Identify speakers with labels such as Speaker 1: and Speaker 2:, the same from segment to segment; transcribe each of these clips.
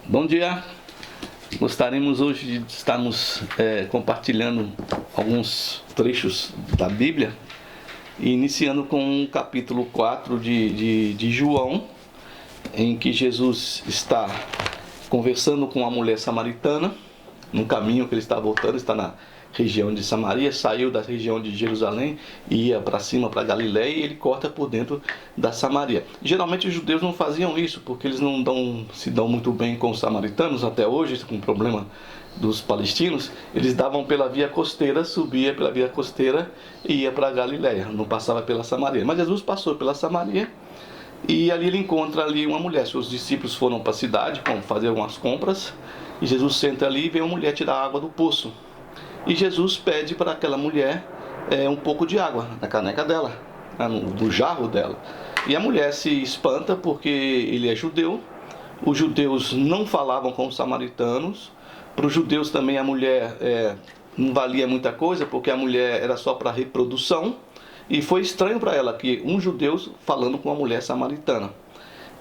Speaker 1: Bom dia, gostaríamos hoje de estarmos compartilhando alguns trechos da Bíblia, iniciando com o capítulo 4 de João, em que Jesus está conversando com uma mulher samaritana, no caminho que ele está voltando, está na região de Samaria, saiu da região de Jerusalém e ia para cima, para Galiléia, e ele corta por dentro da Samaria. Geralmente os judeus não faziam isso, porque eles não se dão muito bem com os samaritanos até hoje, com o problema dos palestinos. Eles davam pela via costeira, subia pela via costeira e ia para Galiléia, não passava pela Samaria. Mas Jesus passou pela Samaria e ali ele encontra ali uma mulher. Seus discípulos foram para a cidade para fazer algumas compras, e Jesus senta ali e vê uma mulher tirar água do poço. E Jesus pede para aquela mulher um pouco de água na caneca dela, no jarro dela. E a mulher se espanta porque ele é judeu. Os judeus não falavam com os samaritanos. Para os judeus também a mulher não valia muita coisa, porque a mulher era só para reprodução. E foi estranho para ela que um judeu falando com uma mulher samaritana.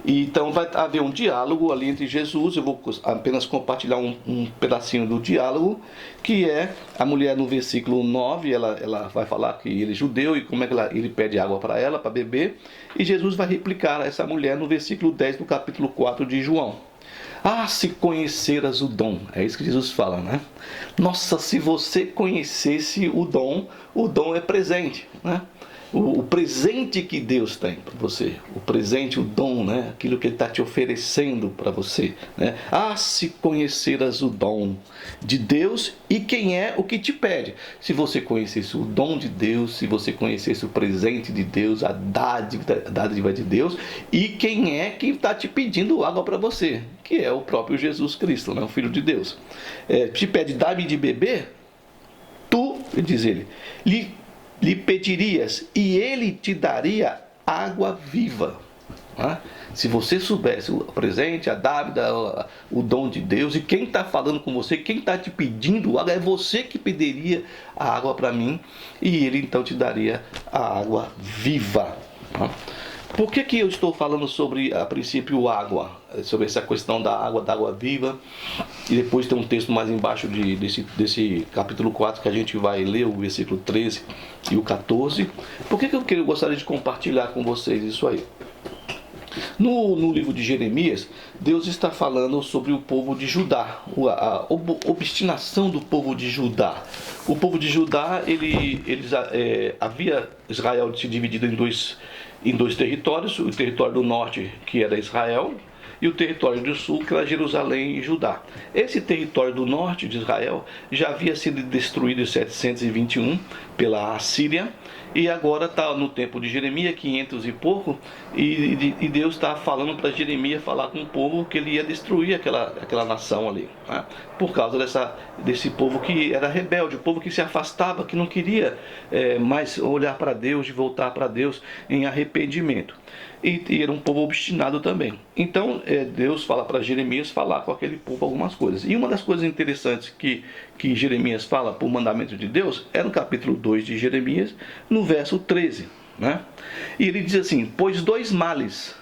Speaker 1: E então vai haver um diálogo ali entre Jesus. Eu vou apenas compartilhar um pedacinho do diálogo, que é a mulher no versículo 9, ela vai falar que ele é judeu e como é que ele pede água para ela, para beber. E Jesus vai replicar a essa mulher no versículo 10 do capítulo 4 de João. Ah, se conheceras o dom, é isso que Jesus fala, né? Nossa, se você conhecesse o dom é presente, né? O presente que Deus tem para você, o presente, o dom, né? Aquilo que Ele está te oferecendo para você, né? Ah, se conheceras o dom de Deus e quem é o que te pede. Se você conhecesse o dom de Deus, se você conhecesse o presente de Deus, a dádiva de Deus, e quem é que está te pedindo água para você, que é o próprio Jesus Cristo, né? O Filho de Deus. Te pede, dá-me de beber, diz ele, lhe pedirias e ele te daria água viva. Se você soubesse o presente, a dávida, o dom de Deus, e quem está falando com você, quem está te pedindo água, é você que pediria a água para mim, e ele então te daria a água viva. Por que eu estou falando sobre, a princípio, água? Sobre essa questão da água viva. E depois tem um texto mais embaixo desse capítulo 4 que a gente vai ler, o versículo 13 e o 14. Por que eu gostaria de compartilhar com vocês isso aí? No livro de Jeremias, Deus está falando sobre o povo de Judá, a obstinação do povo de Judá. O povo de Judá, havia Israel se dividido em dois territórios, o território do norte, que era Israel, e o território do sul, que era Jerusalém e Judá. Esse território do norte de Israel já havia sido destruído em 721 pela Assíria, e agora está no tempo de Jeremias, 500 e pouco, e Deus está falando para Jeremias falar com o povo que ele ia destruir aquela nação ali, né? Por causa desse povo que era rebelde, o povo que se afastava, que não queria mais olhar para Deus, de voltar para Deus em arrependimento. E era um povo obstinado também. Então Deus fala para Jeremias falar com aquele povo algumas coisas. E uma das coisas interessantes que Jeremias fala por mandamento de Deus é no capítulo 2 de Jeremias, no verso 13, né? E ele diz assim: pois dois males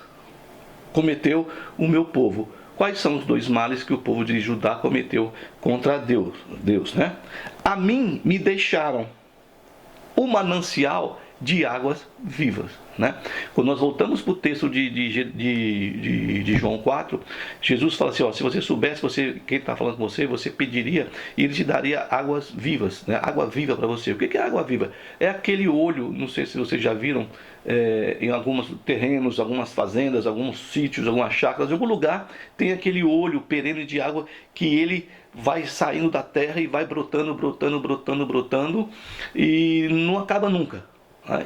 Speaker 1: cometeu o meu povo. Quais são os dois males que o povo de Judá cometeu contra Deus, né? A mim me deixaram o manancial de águas vivas, né? Quando nós voltamos para o texto de João 4, Jesus fala assim, se você soubesse, quem está falando com você, você pediria e ele te daria águas vivas, né? Água viva para você. O que é água viva? É aquele olho, não sei se vocês já viram, em alguns terrenos, algumas fazendas, alguns sítios, algumas chácaras, em algum lugar tem aquele olho perene de água que ele vai saindo da terra e vai brotando e não acaba nunca.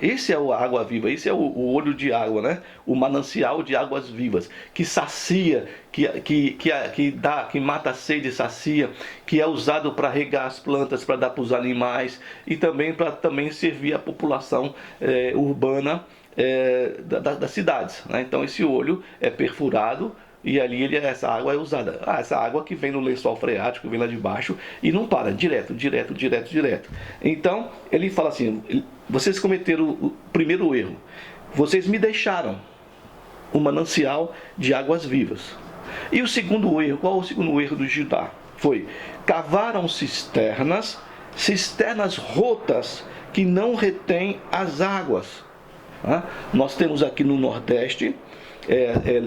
Speaker 1: Esse é a água viva, esse é o olho de água, né? O manancial de águas vivas, que sacia, que mata a sede e sacia, que é usado para regar as plantas, para dar para os animais e também para servir a população urbana das cidades, né? Então esse olho é perfurado e ali essa água é usada. Essa água que vem no lençol freático, vem lá de baixo e não para, direto. Então ele fala assim: vocês cometeram o primeiro erro. Vocês me deixaram o manancial de águas vivas. E o segundo erro, qual é o segundo erro do Judá? Foi, cavaram cisternas rotas que não retêm as águas. Nós temos aqui no Nordeste,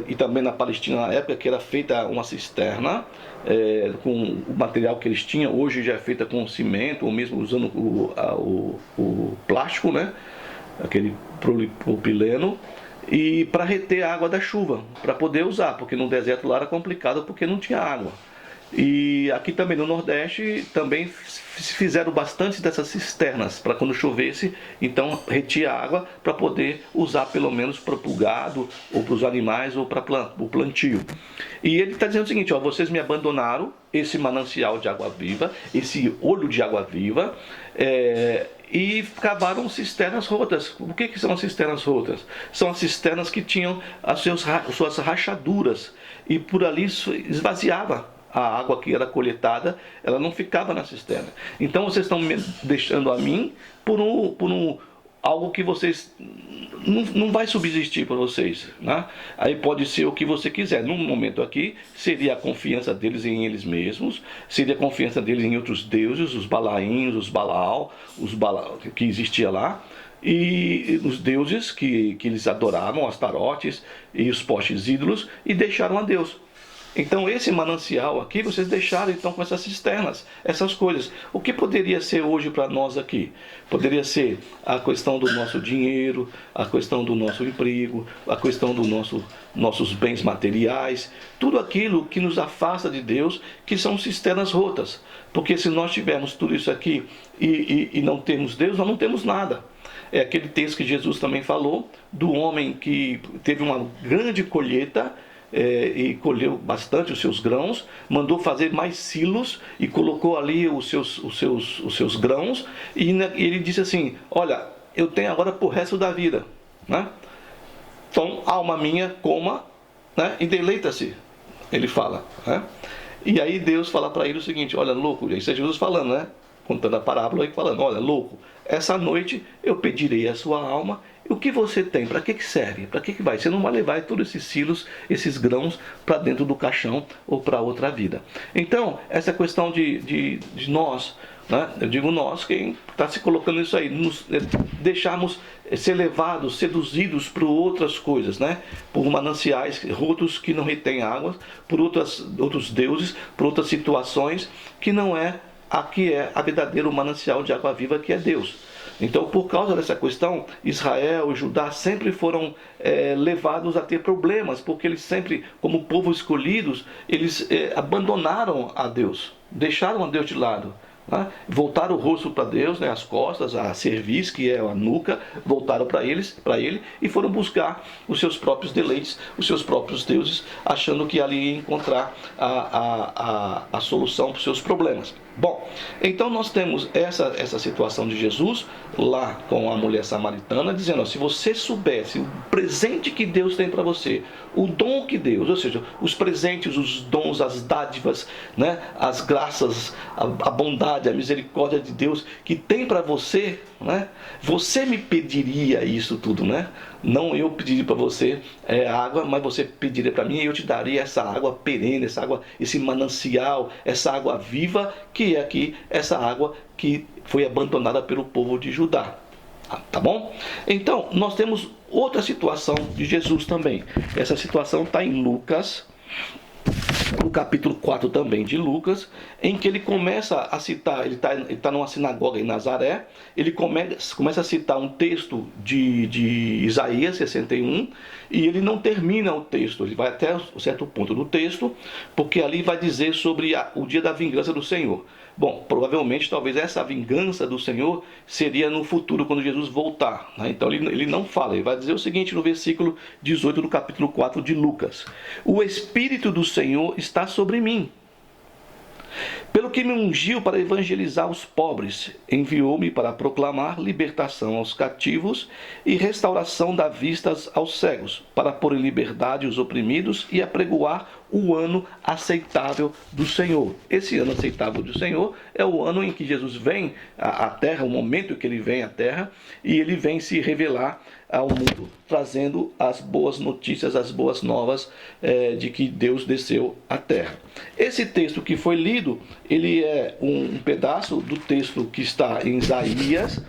Speaker 1: e também na Palestina na época, que era feita uma cisterna com o material que eles tinham. Hoje já é feita com cimento, ou mesmo usando o plástico, né? Aquele propileno, e para reter a água da chuva, para poder usar, porque no deserto lá era complicado porque não tinha água. E aqui também no Nordeste também fizeram bastante dessas cisternas para quando chovesse, então retia água para poder usar pelo menos para o gado ou para os animais ou para o plantio. E ele está dizendo o seguinte, ó, vocês me abandonaram esse manancial de água viva, esse olho de água viva, e cavaram cisternas rotas. O que são as cisternas rotas? São as cisternas que tinham as suas rachaduras e por ali esvaziava. A água que era coletada, ela não ficava na cisterna. Então vocês estão me deixando a mim por algo que vocês não vai subsistir para vocês, né? Aí pode ser o que você quiser. Num momento aqui seria a confiança deles em eles mesmos, seria a confiança deles em outros deuses, os Balaíns, os Balaal, que existia lá, e os deuses que eles adoravam, as tarotes e os postes ídolos, e deixaram a Deus. Então esse manancial aqui, vocês deixaram então com essas cisternas, essas coisas. O que poderia ser hoje para nós aqui? Poderia ser a questão do nosso dinheiro, a questão do nosso emprego, a questão dos nossos bens materiais, tudo aquilo que nos afasta de Deus, que são cisternas rotas. Porque se nós tivermos tudo isso aqui e não temos Deus, nós não temos nada. É aquele texto que Jesus também falou, do homem que teve uma grande colheita, e colheu bastante os seus grãos, mandou fazer mais silos e colocou ali os seus grãos, e ele disse assim, olha, eu tenho agora por resto da vida, né? Então, alma minha, coma, né? E deleita-se, ele fala, né? E aí Deus fala para ele o seguinte, olha, louco, isso é Jesus falando, né? Contando a parábola e falando, olha, louco, essa noite eu pedirei a sua alma. O que você tem? Para que serve? Para que vai? Você não vai levar todos esses silos, esses grãos para dentro do caixão ou para outra vida. Então, essa questão de nós, né? Eu digo nós, quem está se colocando isso aí, nos deixarmos ser levados, seduzidos por outras coisas, né? Por mananciais rotos que não retêm água, por outros deuses, por outras situações que não é a que é a verdadeiro manancial de água viva, que é Deus. Então, por causa dessa questão, Israel e Judá sempre foram levados a ter problemas, porque eles sempre, como povo escolhidos, eles abandonaram a Deus, deixaram a Deus de lado, né? Voltaram o rosto para Deus, né? As costas, a cerviz, que é a nuca, voltaram para ele e foram buscar os seus próprios deleites, os seus próprios deuses, achando que ali ia encontrar a solução para os seus problemas. Bom, então nós temos essa situação de Jesus lá com a mulher samaritana, dizendo, ó, se você soubesse o presente que Deus tem para você, o dom que Deus, ou seja, os presentes, os dons, as dádivas, né, as graças, a bondade, a misericórdia de Deus que tem para você, né, você me pediria isso tudo, né? Não eu pediria para você água, mas você pediria para mim e eu te daria essa água perene, essa água, esse manancial, essa água viva, que é aqui essa água que foi abandonada pelo povo de Judá. Tá bom? Então, nós temos outra situação de Jesus também. Essa situação está em Lucas, no capítulo 4 também de Lucas, em que ele começa a citar, ele está numa sinagoga em Nazaré, ele começa a citar um texto de Isaías 61, e ele não termina o texto, ele vai até um certo ponto do texto, porque ali vai dizer sobre o dia da vingança do Senhor. Bom, provavelmente, talvez essa vingança do Senhor seria no futuro, quando Jesus voltar, né? Então ele não fala, ele vai dizer o seguinte no versículo 18 do capítulo 4 de Lucas: o Espírito do Senhor está sobre mim, pelo que me ungiu para evangelizar os pobres, enviou-me para proclamar libertação aos cativos e restauração da vista aos cegos, para pôr em liberdade os oprimidos e apregoar o ano aceitável do Senhor. Esse ano aceitável do Senhor é o ano em que Jesus vem à terra, o momento em que ele vem à terra, e ele vem se revelar ao mundo, trazendo as boas notícias, as boas novas de que Deus desceu à terra. Esse texto que foi lido, ele é um pedaço do texto que está em Isaías,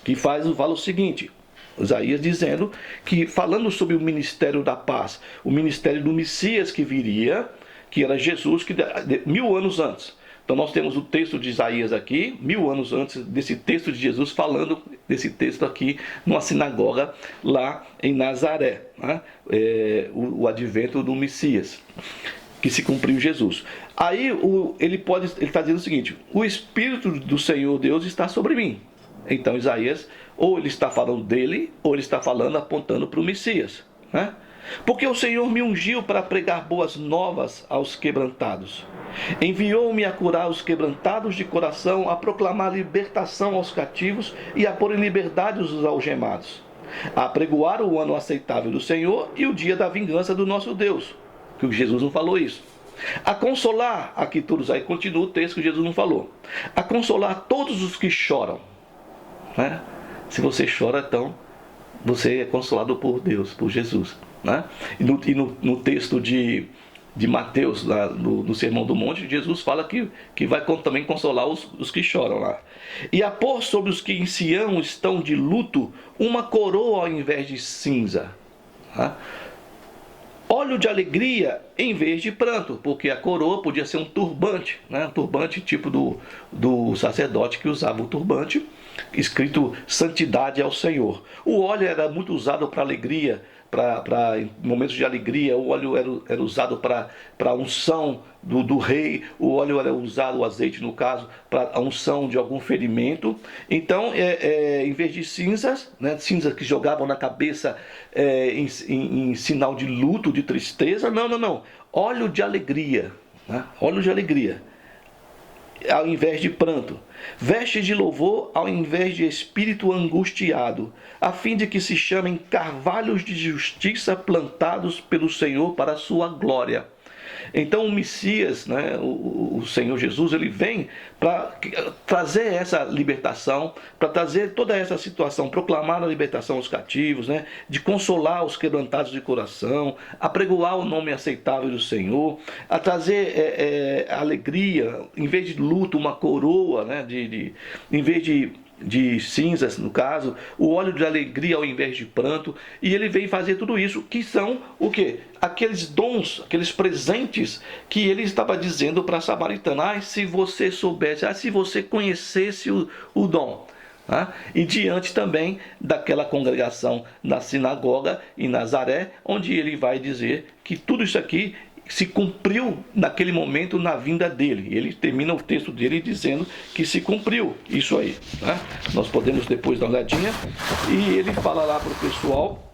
Speaker 1: que fala o seguinte: Isaías dizendo que, falando sobre o ministério da paz, o ministério do Messias que viria, que era Jesus, que 1000 anos antes. Então nós temos o texto de Isaías aqui, 1000 anos antes desse texto de Jesus, falando desse texto aqui numa sinagoga lá em Nazaré, né? O advento do Messias, que se cumpriu Jesus. Aí ele está dizendo o seguinte: o Espírito do Senhor Deus está sobre mim. Então Isaías, ou ele está falando dele, ou ele está falando, apontando para o Messias, né? Porque o Senhor me ungiu para pregar boas novas aos quebrantados. Enviou-me a curar os quebrantados de coração, a proclamar libertação aos cativos e a pôr em liberdade os algemados, a apregoar o ano aceitável do Senhor e o dia da vingança do nosso Deus. Que Jesus não falou isso. A consolar, aqui todos, aí continua o texto que Jesus não falou. A consolar todos os que choram, né? Se você chora, então você é consolado por Deus, por Jesus, né? E no texto de Mateus, lá, no Sermão do Monte, Jesus fala que vai também consolar os que choram lá. E a pôr sobre os que em Sião estão de luto uma coroa ao invés de cinza, né? Óleo de alegria em vez de pranto, porque a coroa podia ser um turbante, né? Um turbante tipo do sacerdote que usava o turbante, escrito santidade ao Senhor. O óleo era muito usado para alegria, para momentos de alegria. O óleo era usado para a unção do rei. O óleo era usado, o azeite no caso, para a unção de algum ferimento. Então, em vez de cinzas, né, cinzas que jogavam na cabeça em sinal de luto, de tristeza, não. Óleo de alegria, né? Óleo de alegria ao invés de pranto, vestes de louvor ao invés de espírito angustiado, a fim de que se chamem carvalhos de justiça plantados pelo Senhor para a sua glória. Então o Messias, né, o Senhor Jesus, ele vem para trazer essa libertação, para trazer toda essa situação, proclamar a libertação aos cativos, né, de consolar os quebrantados de coração, apregoar o nome aceitável do Senhor, a trazer alegria, em vez de luto, uma coroa, né, em vez de cinzas, no caso, o óleo de alegria ao invés de pranto. E ele vem fazer tudo isso, que são o quê? Aqueles dons, aqueles presentes que ele estava dizendo para a samaritana: se você soubesse, se você conhecesse o dom. E diante também daquela congregação na sinagoga em Nazaré, onde ele vai dizer que tudo isso aqui se cumpriu naquele momento na vinda dele. Ele termina o texto dele dizendo que se cumpriu isso aí, né? Nós podemos depois dar uma olhadinha. E ele fala lá para o pessoal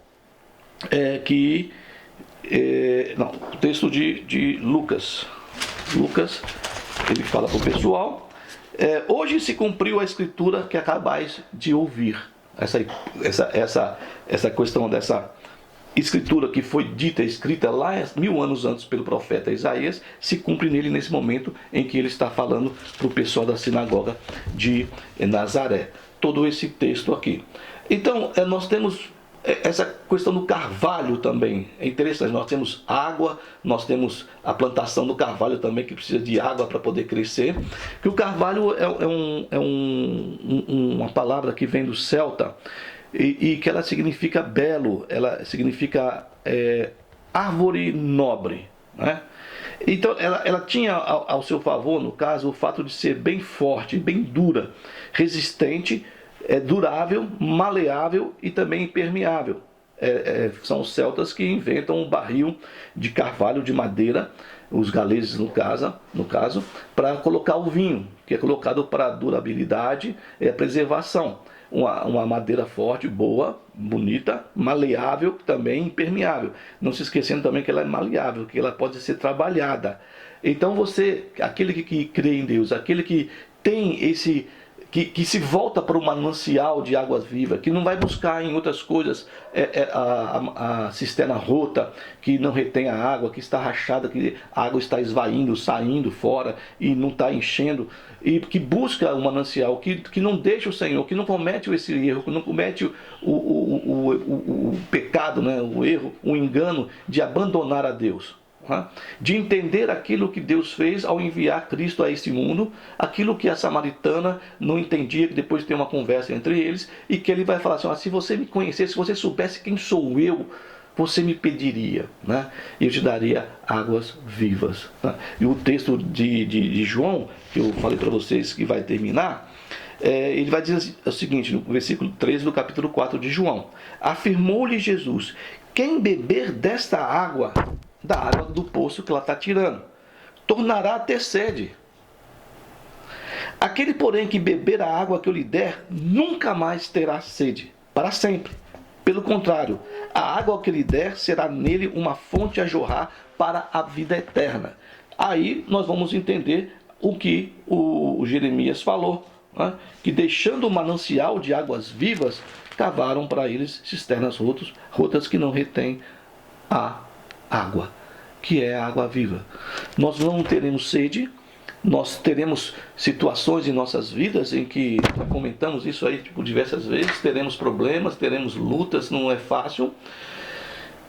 Speaker 1: o texto de Lucas, ele fala para o pessoal: hoje se cumpriu a escritura que acabais de ouvir. Essa questão dessa escritura que foi escrita lá 1000 anos antes pelo profeta Isaías, se cumpre nele nesse momento em que ele está falando para o pessoal da sinagoga de Nazaré. Todo esse texto aqui. Então, nós temos essa questão do carvalho também. É interessante, nós temos água, nós temos a plantação do carvalho também, que precisa de água para poder crescer. Que o carvalho é uma palavra que vem do celta, e que ela significa belo, ela significa árvore nobre, né? Então ela tinha ao seu favor, no caso, o fato de ser bem forte, bem dura, resistente, durável, maleável e também impermeável. São os celtas que inventam um barril de carvalho de madeira, os galeses no caso, para colocar o vinho, que é colocado para durabilidade e preservação. Uma madeira forte, boa, bonita, maleável, também impermeável. Não se esquecendo também que ela é maleável, que ela pode ser trabalhada. Então aquele que crê em Deus, aquele que tem que se volta para o manancial de águas vivas, que não vai buscar em outras coisas a cisterna rota, que não retém a água, que está rachada, que a água está esvaindo, saindo fora e não está enchendo, e que busca o manancial, que não deixa o Senhor, que não comete esse erro, que não comete o pecado, né? O erro, o engano de abandonar a Deus. De entender aquilo que Deus fez ao enviar Cristo a este mundo, aquilo que a samaritana não entendia, que depois tem uma conversa entre eles, e que ele vai falar assim: se você me conhecesse, se você soubesse quem sou eu, você me pediria, né? E eu te daria águas vivas. E o texto de João, que eu falei para vocês que vai terminar, ele vai dizer o seguinte, no versículo 13 do capítulo 4 de João: afirmou-lhe Jesus: quem beber desta água, da água do poço que ela está tirando, tornará a ter sede. Aquele, porém, que beber a água que eu lhe der, nunca mais terá sede, para sempre. Pelo contrário, a água que lhe der será nele uma fonte a jorrar para a vida eterna. Aí nós vamos entender o que o Jeremias falou, né? Que deixando o manancial de águas vivas, cavaram para eles cisternas rotas que não retêm a água, que é a água viva. Nós não teremos sede, nós teremos situações em nossas vidas em que, já comentamos isso aí por diversas vezes, teremos problemas, teremos lutas, não é fácil,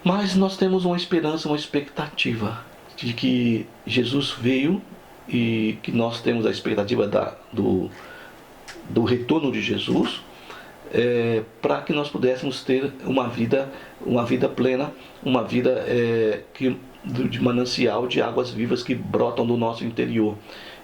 Speaker 1: mas nós temos uma esperança, uma expectativa de que Jesus veio e que nós temos a expectativa do retorno de Jesus, para que nós pudéssemos ter uma vida plena, uma vida de manancial de águas vivas que brotam do nosso interior,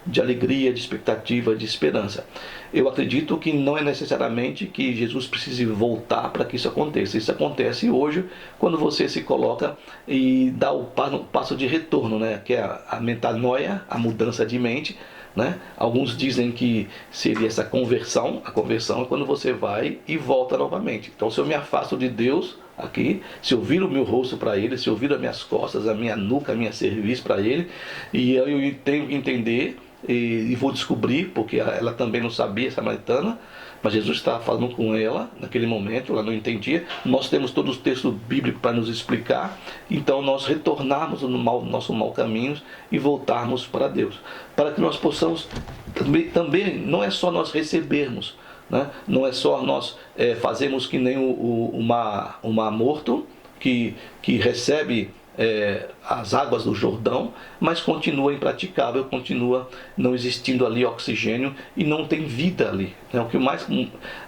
Speaker 1: de alegria, de expectativa, de esperança. Eu acredito que não é necessariamente que Jesus precise voltar para que isso aconteça. Isso acontece hoje quando você se coloca e dá o passo de retorno, né? Que é a metanoia, a mudança de mente, né? Alguns dizem que seria essa conversão. A conversão é quando você vai e volta novamente. Então, se eu me afasto de Deus aqui, se eu viro o meu rosto para Ele, se eu viro as minhas costas, a minha nuca, a minha cerviz para Ele, e eu tenho que entender e vou descobrir, porque ela também não sabia, samaritana, mas Jesus estava falando com ela naquele momento, ela não entendia. Nós temos todo o texto bíblico para nos explicar, então nós retornarmos no nosso mau caminho e voltarmos para Deus, para que nós possamos também não é só nós recebermos, né? Não é só nós fazermos que nem o mar morto que recebe as águas do Jordão, mas continua impraticável, continua não existindo ali oxigênio e não tem vida ali, né?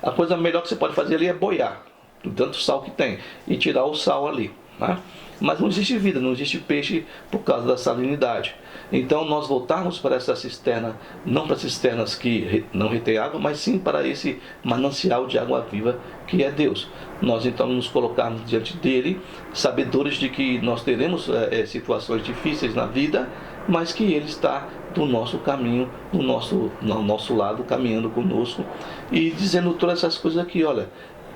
Speaker 1: A coisa melhor que você pode fazer ali é boiar, do tanto sal que tem, e tirar o sal ali, né? Mas não existe vida, não existe peixe por causa da salinidade. Então nós voltarmos para essa cisterna, não para cisternas que não retêm água, mas sim para esse manancial de água viva que é Deus. Nós então nos colocarmos diante dele, sabedores de que nós teremos situações difíceis na vida, mas que ele está do nosso caminho, no nosso lado, caminhando conosco e dizendo todas essas coisas aqui, olha.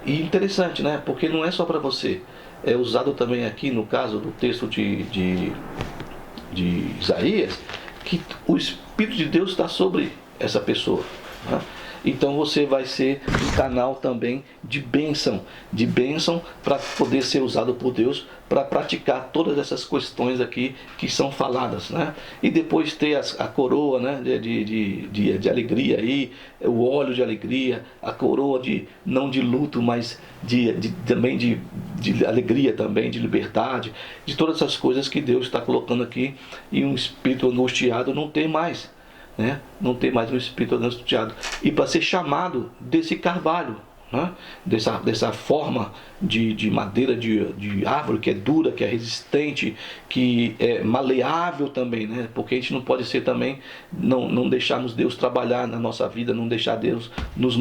Speaker 1: E interessante, né? Porque não é só para você. É usado também aqui no caso do texto de Isaías, que o Espírito de Deus está sobre essa pessoa, né? Então você vai ser um canal também de bênção para poder ser usado por Deus para praticar todas essas questões aqui que são faladas, né? E depois ter a coroa, né, de alegria aí, o óleo de alegria, a coroa não de luto, mas também de alegria também, de liberdade, de todas essas coisas que Deus está colocando aqui, e um espírito angustiado não tem mais. Né? Não tem mais um espírito angustiado. E para ser chamado desse carvalho, né? dessa forma de madeira de árvore que é dura, que é resistente, que é maleável também, né? Porque a gente não pode ser também, não deixarmos Deus trabalhar na nossa vida, não deixar Deus nos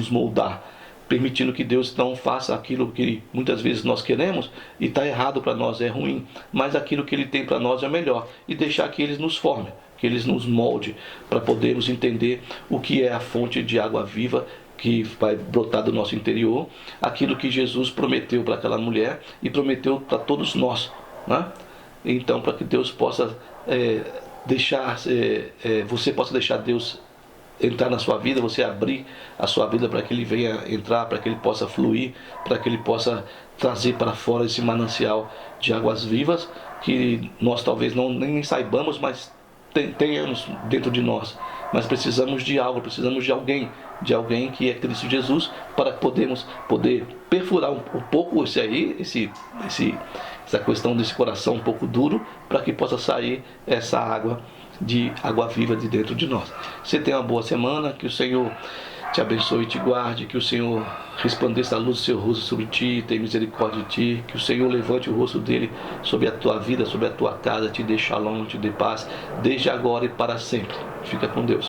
Speaker 1: moldar, permitindo que Deus então faça aquilo que muitas vezes nós queremos e está errado para nós, é ruim, mas aquilo que Ele tem para nós é melhor, e deixar que Ele nos forme, que Ele nos molde, para podermos entender o que é a fonte de água viva que vai brotar do nosso interior, aquilo que Jesus prometeu para aquela mulher e prometeu para todos nós, né? Então, para que Deus possa você possa deixar Deus entrar na sua vida, você abrir a sua vida para que Ele venha entrar, para que Ele possa fluir, para que Ele possa trazer para fora esse manancial de águas vivas que nós talvez nem saibamos, mas tenhamos dentro de nós. Mas precisamos de algo, precisamos de alguém que é Cristo Jesus, para poder perfurar um pouco essa questão desse coração um pouco duro, para que possa sair essa água de água viva de dentro de nós. Você tenha uma boa semana, que o Senhor te abençoe e te guarde, que o Senhor resplandeça a luz do seu rosto sobre ti, tenha misericórdia de ti, que o Senhor levante o rosto dele sobre a tua vida, sobre a tua casa, te dê shalom, te dê paz, desde agora e para sempre. Fica com Deus.